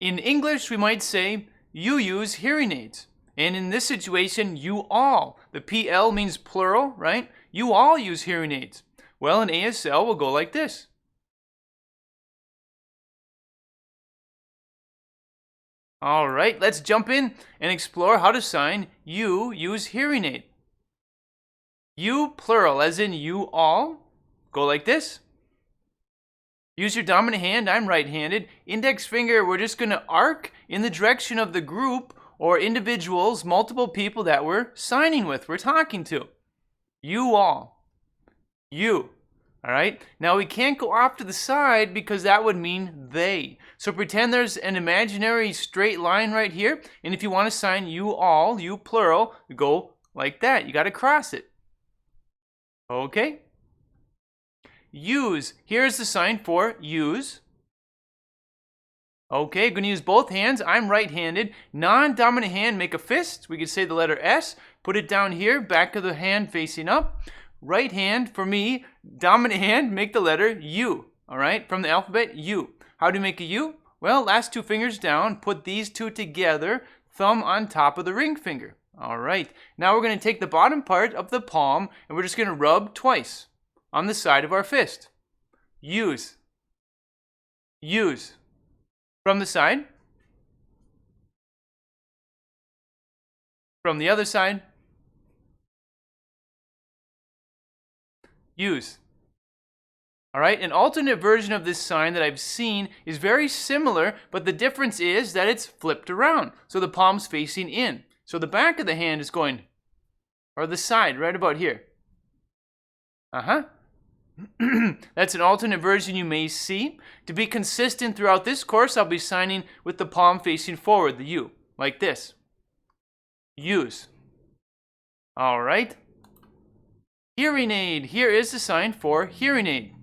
In English, we might say, you use hearing aids. And in this situation, you all. The PL means plural, right? You all use hearing aids. Well, in ASL, we'll go like this. All right, let's jump in and explore how to sign you use hearing aid. You plural, as in you all. Go like this. Use your dominant hand, I'm right-handed. Index finger, we're just going to arc in the direction of the group or individuals, multiple people that we're signing with, we're talking to. You all. You. All right? Now we can't go off to the side because that would mean they. So pretend there's an imaginary straight line right here. And if you want to sign you all, you plural, go like that. You got to cross it. Okay? Use. Here's the sign for use. Okay, going to use both hands. I'm right-handed. Non-dominant hand, make a fist. We could say the letter S. Put it down here, back of the hand facing up. Right hand, for me, dominant hand, make the letter U. All right, from the alphabet, U. How do you make a U? Well, last two fingers down. Put these two together. Thumb on top of the ring finger. All right, now we're going to take the bottom part of the palm, and we're just going to rub twice on the side of our fist. Use. Use. From the side. From the other side. Use. All right, an alternate version of this sign that I've seen is very similar, but the difference is that it's flipped around. So the palm's facing in. So the back of the hand is going, or the side, right about here. That's an alternate version you may see. To be consistent throughout this course, I'll be signing with the palm facing forward, the U, like this. Use. All right. Hearing aid. Here is the sign for hearing aid.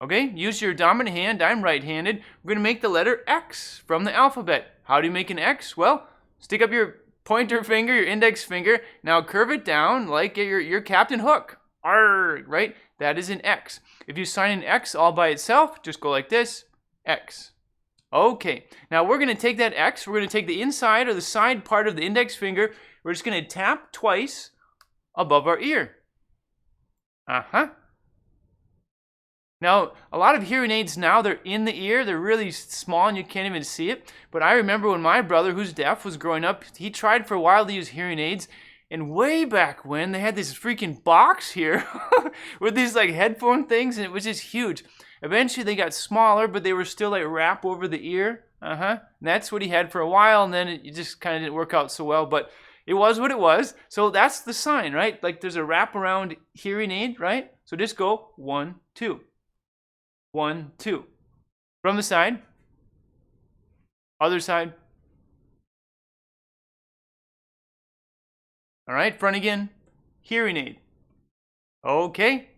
Okay, use your dominant hand. I'm right-handed. We're going to make the letter X from the alphabet. How do you make an X? Well, stick up your pointer finger, your index finger. Now curve it down like your Captain Hook. Arr, right? That is an X. If you sign an X all by itself, just go like this, X. Okay, now we're going to take that X, we're going to take the inside or the side part of the index finger, we're just going to tap twice above our ear. Now, a lot of hearing aids now, they're in the ear, they're really small and you can't even see it. But I remember when my brother, who's deaf, was growing up, he tried for a while to use hearing aids. And way back when, they had this freaking box here with these like headphone things, and it was just huge. Eventually, they got smaller, but they were still like wrap over the ear. And that's what he had for a while, and then it just kind of didn't work out so well, but it was what it was. So that's the sign, right? Like there's a wraparound hearing aid, right? So just go 1, 2. 1, 2. From the side. Other side. All right, front again, hearing aid. Okay,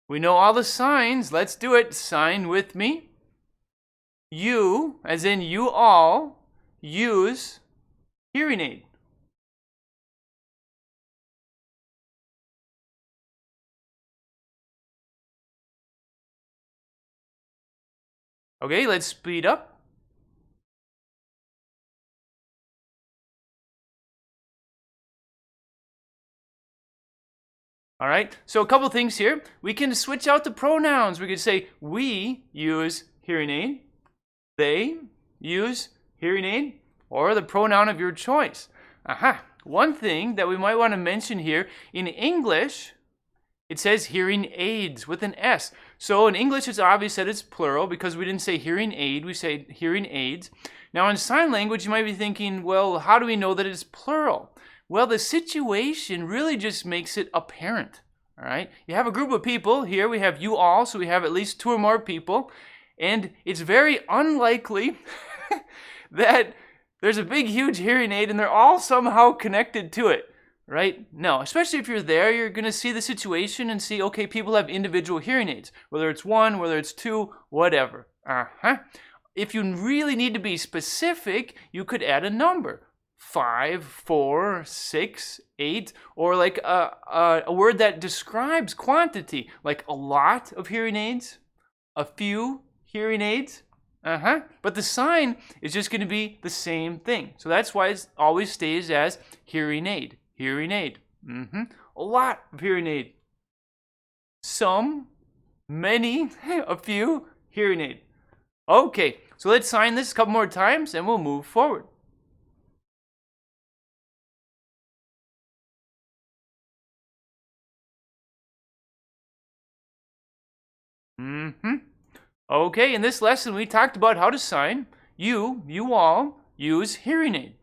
we know all the signs. Let's do it. Sign with me. You, as in you all, use hearing aid. Okay, let's speed up. All right, so a couple things here. We can switch out the pronouns. We could say we use hearing aid, they use hearing aid, or the pronoun of your choice. One thing that we might want to mention here, in English, it says hearing aids with an S. So in English, it's obvious that it's plural because we didn't say hearing aid, we say hearing aids. Now in sign language, you might be thinking, well, how do we know that it's plural? Well, the situation really just makes it apparent, all right? You have a group of people. Here we have you all, so we have at least 2 or more people. And it's very unlikely that there's a big, huge hearing aid and they're all somehow connected to it, right? No, especially if you're there, you're going to see the situation and see, okay, people have individual hearing aids, whether it's 1, whether it's 2, whatever. If you really need to be specific, you could add a number. 5, 4, 6, 8, or like a word that describes quantity, like a lot of hearing aids, a few hearing aids. But the sign is just going to be the same thing. So that's why it always stays as hearing aid. Hearing aid. A lot of hearing aid. Some, many, a few, hearing aid. Okay, so let's sign this a couple more times and we'll move forward. Okay, in this lesson we talked about how to sign. You all use hearing aid.